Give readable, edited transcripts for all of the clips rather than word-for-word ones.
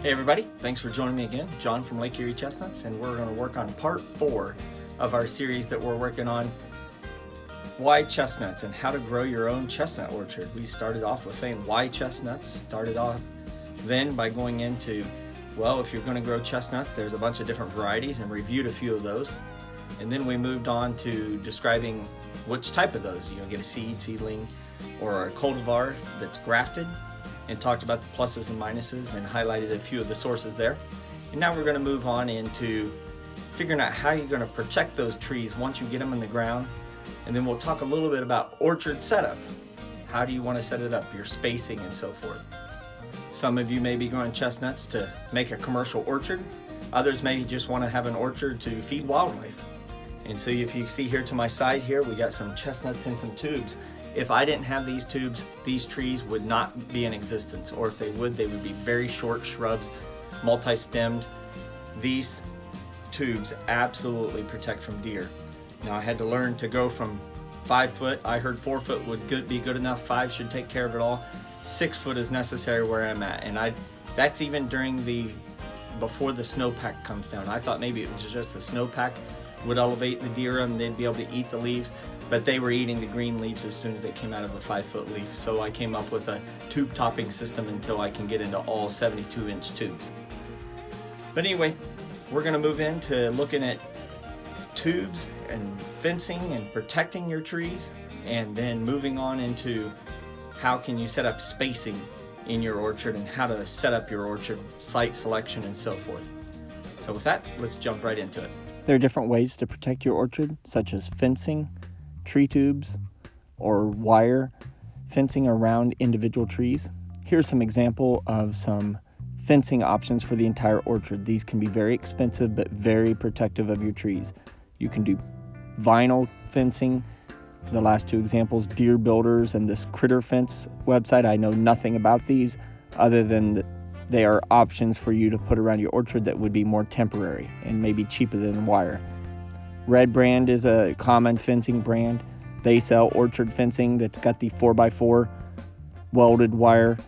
Hey everybody, thanks for joining me again. John from Lake Erie Chestnuts, and we're going to work on part 4 of our series that we're working on, why chestnuts and how to grow your own chestnut orchard. We started off with saying why chestnuts, started off then by going into, well, if you're going to grow chestnuts, there's a bunch of different varieties, and reviewed a few of those. And then we moved on to describing which type of those. You get a seedling, or a cultivar that's grafted, and talked about the pluses and minuses and highlighted a few of the sources there. And now we're going to move on into figuring out how you're going to protect those trees once you get them in the ground. And then we'll talk a little bit about orchard setup. How do you want to set it up, your spacing and so forth. Some of you may be growing chestnuts to make a commercial orchard. Others may just want to have an orchard to feed wildlife. And so if you see here to my side here, we got some chestnuts in some tubes. If I didn't have these tubes, these trees would not be in existence, or if they would be very short shrubs, multi-stemmed. These tubes absolutely protect from deer. Now I had to learn to go from 5 foot. I heard 4 foot would be good enough. 5 should take care of it all. 6 foot is necessary where I'm at, and that's even during before the snowpack comes down. I thought maybe it was just the snowpack would elevate the deer and they'd be able to eat the leaves. But they were eating the green leaves as soon as they came out of a 5 foot leaf. So I came up with a tube topping system until I can get into all 72-inch tubes. But anyway, we're going to move into looking at tubes and fencing and protecting your trees, and then moving on into how can you set up spacing in your orchard and how to set up your orchard, site selection and so forth. So with that, let's jump right into it. There are different ways to protect your orchard, such as fencing, tree tubes, or wire fencing around individual trees. Here's some example of some fencing options for the entire orchard. These can be very expensive but very protective of your trees. You can do vinyl fencing. The last 2 examples, Deer Builders and this Critter Fence website. I know nothing about these other than that they are options for you to put around your orchard that would be more temporary and maybe cheaper than wire. Red Brand is a common fencing brand. They sell orchard fencing that's got the 4x4 welded wire.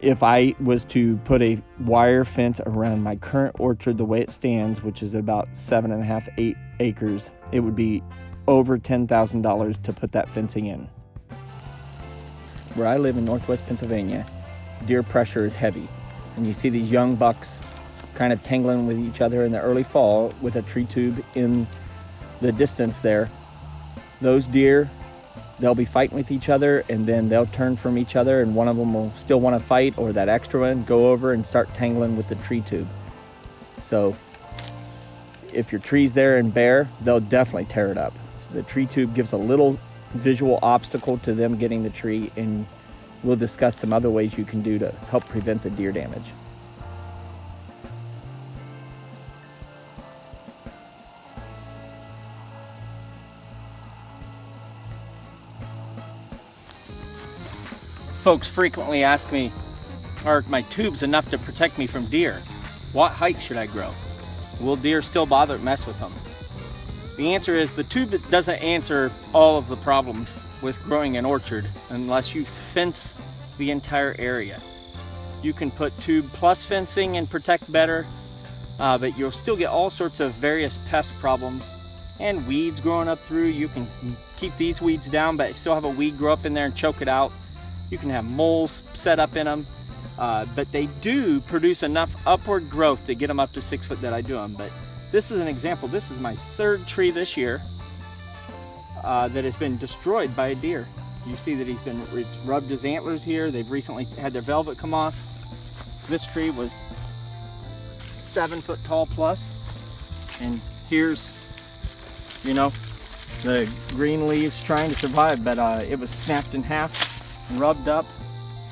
If I was to put a wire fence around my current orchard the way it stands, which is about 7.5, 8 acres, it would be over $10,000 to put that fencing in. Where I live in northwest Pennsylvania, deer pressure is heavy. And you see these young bucks kind of tangling with each other in the early fall with a tree tube in the distance there. Those deer, they'll be fighting with each other, and then they'll turn from each other, and one of them will still want to fight, or that extra one go over and start tangling with the tree tube. So if your tree's there and bare, they'll definitely tear it up. So the tree tube gives a little visual obstacle to them getting the tree, and we'll discuss some other ways you can do to help prevent the deer damage. Folks frequently ask me, are my tubes enough to protect me from deer? What height should I grow? Will deer still bother to mess with them? The answer is the tube doesn't answer all of the problems with growing an orchard unless you fence the entire area. You can put tube plus fencing and protect better, but you'll still get all sorts of various pest problems and weeds growing up through. You can keep these weeds down, but still have a weed grow up in there and choke it out. You can have moles set up in them, but they do produce enough upward growth to get them up to 6 foot that I do them. But this is an example. This is my 3rd tree this year that has been destroyed by a deer. You see that he's been rubbed his antlers here. They've recently had their velvet come off. This tree was 7 foot tall plus, and here's, the green leaves trying to survive, but it was snapped in half, rubbed up.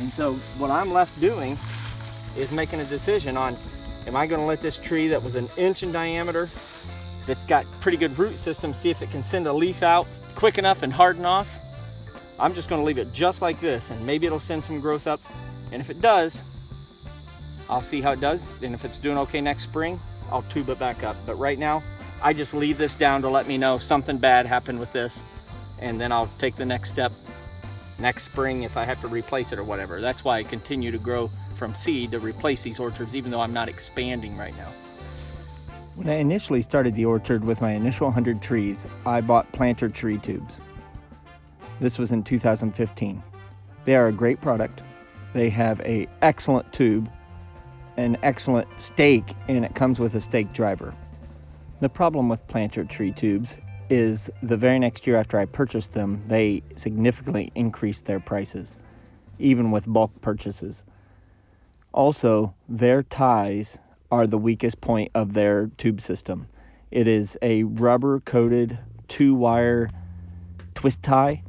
And so what I'm left doing is making a decision on, am I going to let this tree that was 1 inch in diameter, that's got pretty good root system, see if it can send a leaf out quick enough and harden off? I'm just going to leave it just like this, and maybe it'll send some growth up. And if it does, I'll see how it does. And if it's doing okay next spring, I'll tube it back up. But right now, I just leave this down to let me know something bad happened with this, and then I'll take the next step next spring if I have to replace it or whatever. That's why I continue to grow from seed to replace these orchards, even though I'm not expanding right now. When I initially started the orchard with my initial 100 trees, I bought planter tree tubes. This was in 2015. They are a great product. They have an excellent tube, an excellent stake, and it comes with a stake driver. The problem with planter tree tubes is the very next year after I purchased them, they significantly increased their prices, even with bulk purchases. Also, their ties are the weakest point of their tube system. It is a rubber-coated 2-wire twist tie.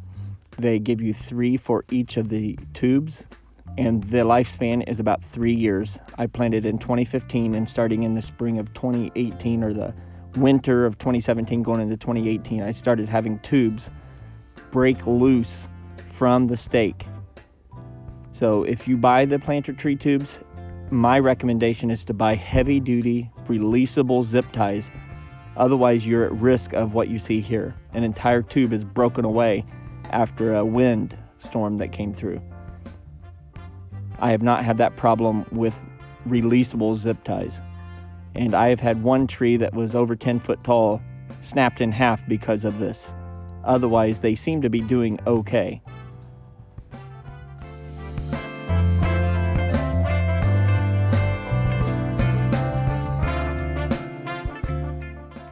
They give you 3 for each of the tubes, and the lifespan is about 3 years. I planted in 2015, and starting in the spring of 2018 or the winter of 2017 going into 2018, I started having tubes break loose from the stake. So if you buy the planter tree tubes, my recommendation is to buy heavy-duty releasable zip ties. Otherwise, you're at risk of what you see here. An entire tube is broken away after a wind storm that came through. I have not had that problem with releasable zip ties. And I have had one tree that was over 10 foot tall snapped in half because of this. Otherwise, they seem to be doing okay.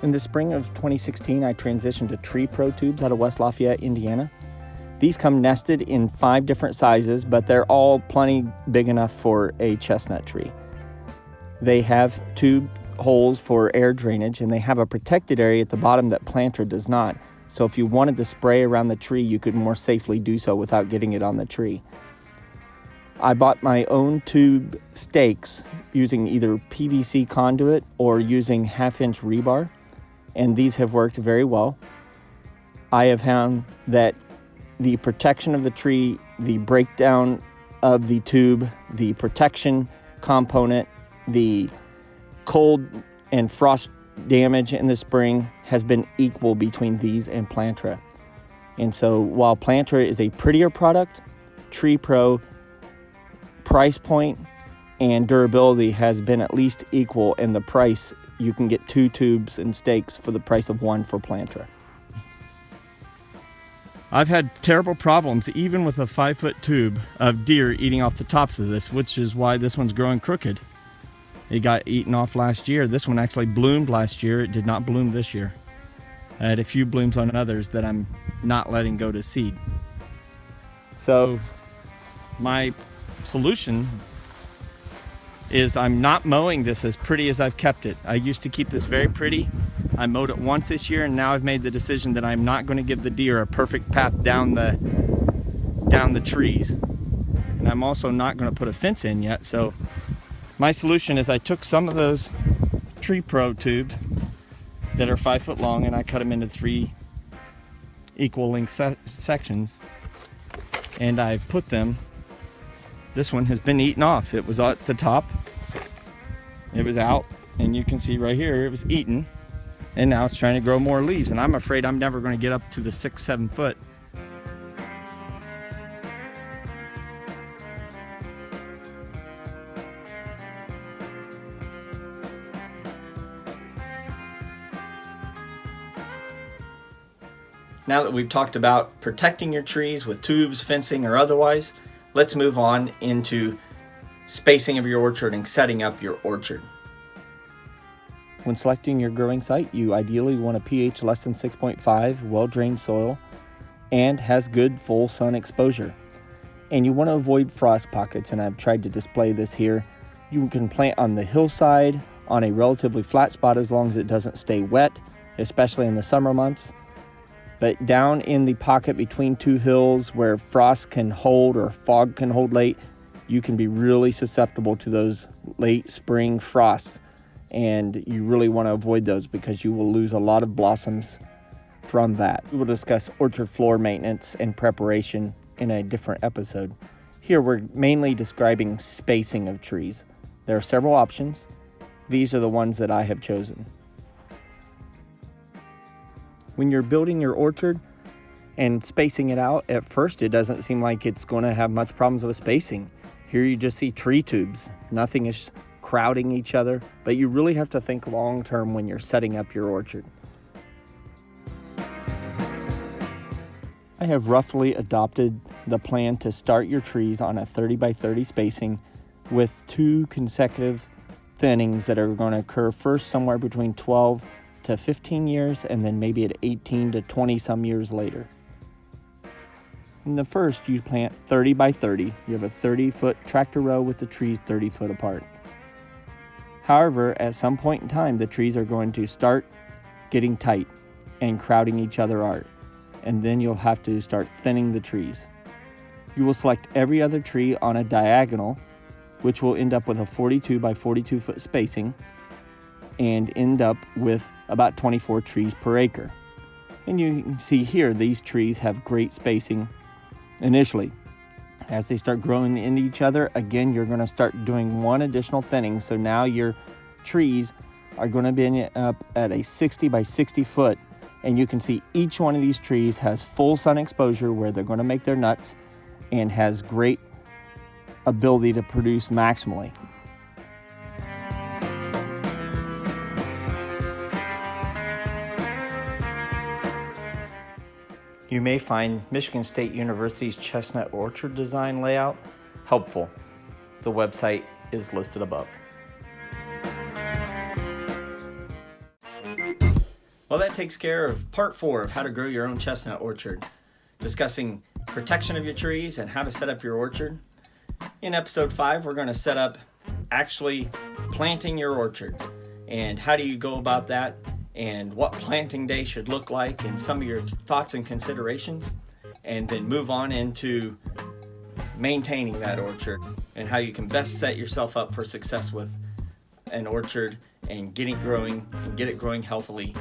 In the spring of 2016, I transitioned to Tree Pro tubes out of West Lafayette, Indiana. These come nested in 5 different sizes, but they're all plenty big enough for a chestnut tree. They have tube holes for air drainage, and they have a protected area at the bottom that planter does not. So if you wanted to spray around the tree, you could more safely do so without getting it on the tree. I bought my own tube stakes using either PVC conduit or using 1/2-inch rebar, and these have worked very well. I have found that the protection of the tree, the breakdown of the tube, the protection component, the cold and frost damage in the spring has been equal between these and Plantra. And so while Plantra is a prettier product, Tree Pro price point and durability has been at least equal in the price. You can get 2 tubes and stakes for the price of 1 for Plantra. I've had terrible problems, even with a 5-foot tube, of deer eating off the tops of this, which is why this one's growing crooked. It got eaten off last year. This one actually bloomed last year. It did not bloom this year. I had a few blooms on others that I'm not letting go to seed. So my solution is I'm not mowing this as pretty as I've kept it. I used to keep this very pretty. I mowed it once this year, and now I've made the decision that I'm not going to give the deer a perfect path down the trees. And I'm also not going to put a fence in yet. So my solution is I took some of those Tree Pro tubes that are 5 foot long, and I cut them into 3 equal length sections, and I put them. This one has been eaten off. It was at the top, it was out, and you can see right here it was eaten, and now it's trying to grow more leaves, and I'm afraid I'm never going to get up to the 6-7 foot. Now that we've talked about protecting your trees with tubes, fencing, or otherwise, let's move on into spacing of your orchard and setting up your orchard. When selecting your growing site, you ideally want a pH less than 6.5, well-drained soil, and has good full sun exposure. And you want to avoid frost pockets, and I've tried to display this here. You can plant on the hillside on a relatively flat spot as long as it doesn't stay wet, especially in the summer months. But down in the pocket between 2 hills where frost can hold or fog can hold late, you can be really susceptible to those late spring frosts. And you really want to avoid those because you will lose a lot of blossoms from that. We will discuss orchard floor maintenance and preparation in a different episode. Here we're mainly describing spacing of trees. There are several options. These are the ones that I have chosen. When you're building your orchard and spacing it out, at first it doesn't seem like it's going to have much problems with spacing. Here you just see tree tubes. Nothing is crowding each other, but you really have to think long term when you're setting up your orchard. I have roughly adopted the plan to start your trees on a 30 by 30 spacing with 2 consecutive thinnings that are going to occur first somewhere between 12 to 15 years and then maybe at 18 to 20 some years later. In the first, you plant 30 by 30. You have a 30-foot tractor row with the trees 30 foot apart. However, at some point in time, the trees are going to start getting tight and crowding each other out, and then you'll have to start thinning the trees. You will select every other tree on a diagonal, which will end up with a 42 by 42 foot spacing and end up with about 24 trees per acre. And you can see here, these trees have great spacing initially. As they start growing into each other, again, you're going to start doing one additional thinning. So now your trees are going to be up at a 60 by 60 foot. And you can see each one of these trees has full sun exposure where they're going to make their nuts and has great ability to produce maximally. You may find Michigan State University's chestnut orchard design layout helpful. The website is listed above. Well, that takes care of part 4 of how to grow your own chestnut orchard, discussing protection of your trees and how to set up your orchard. In episode 5, we're going to set up actually planting your orchard and how do you go about that and what planting day should look like and some of your thoughts and considerations, and then move on into maintaining that orchard and how you can best set yourself up for success with an orchard and get it growing healthily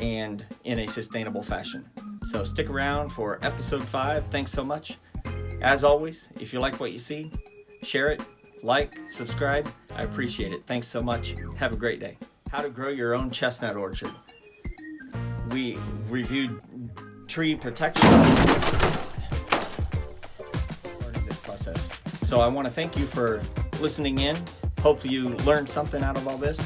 and in a sustainable fashion. So stick around for episode 5. Thanks so much. As always, if you like what you see, share it, like, subscribe. I appreciate it. Thanks so much. Have a great day. How to grow your own chestnut orchard. We reviewed tree protection part of this process. So I want to thank you for listening in. Hopefully you learned something out of all this.